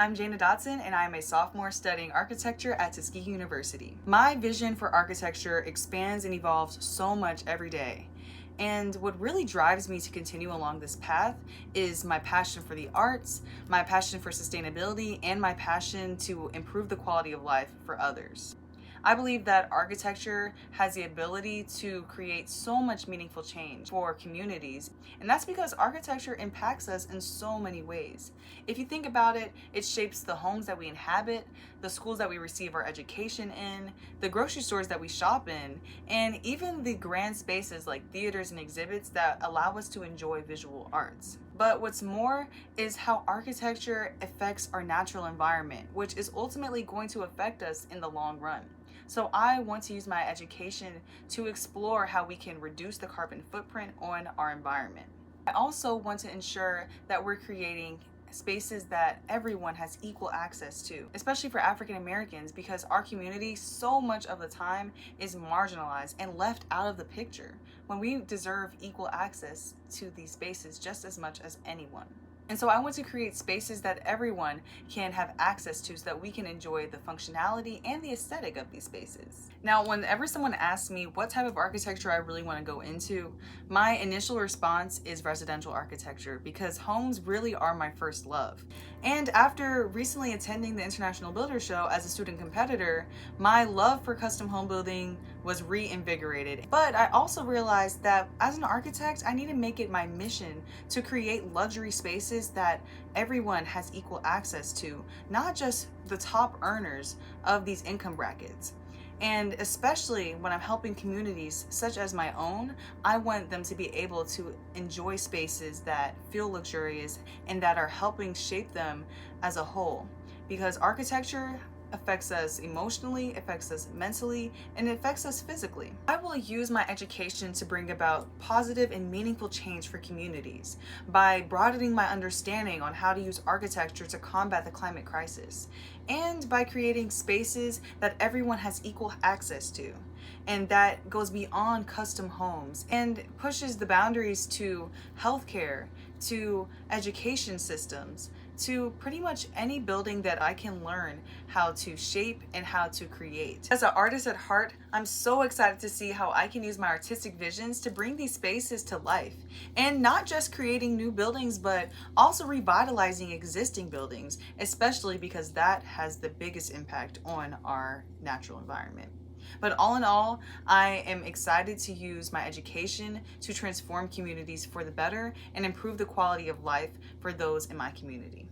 I'm Jana Dotson, and I'm a sophomore studying architecture at Tuskegee University. My vision for architecture expands and evolves so much every day. And what really drives me to continue along this path is my passion for the arts, my passion for sustainability, and my passion to improve the quality of life for others. I believe that architecture has the ability to create so much meaningful change for communities, and that's because architecture impacts us in so many ways. If you think about it, it shapes the homes that we inhabit, the schools that we receive our education in, the grocery stores that we shop in, and even the grand spaces like theaters and exhibits that allow us to enjoy visual arts. But what's more is how architecture affects our natural environment, which is ultimately going to affect us in the long run. So I want to use my education to explore how we can reduce the carbon footprint on our environment. I also want to ensure that we're creating spaces that everyone has equal access to, especially for African Americans, because our community so much of the time is marginalized and left out of the picture when we deserve equal access to these spaces just as much as anyone. And so I want to create spaces that everyone can have access to so that we can enjoy the functionality and the aesthetic of these spaces. Now, whenever someone asks me what type of architecture I really want to go into, my initial response is residential architecture because homes really are my first love. And after recently attending the International Builder Show as a student competitor, my love for custom home building was reinvigorated. But I also realized that as an architect, I need to make it my mission to create luxury spaces that everyone has equal access to, not just the top earners of these income brackets. And especially when I'm helping communities such as my own, I want them to be able to enjoy spaces that feel luxurious and that are helping shape them as a whole. Because architecture affects us emotionally, affects us mentally, and it affects us physically. I will use my education to bring about positive and meaningful change for communities by broadening my understanding on how to use architecture to combat the climate crisis, and by creating spaces that everyone has equal access to. And that goes beyond custom homes and pushes the boundaries to healthcare, to education systems, to pretty much any building that I can learn how to shape and how to create. As an artist at heart, I'm so excited to see how I can use my artistic visions to bring these spaces to life. And not just creating new buildings, but also revitalizing existing buildings, especially because that has the biggest impact on our natural environment. But all in all, I am excited to use my education to transform communities for the better and improve the quality of life for those in my community.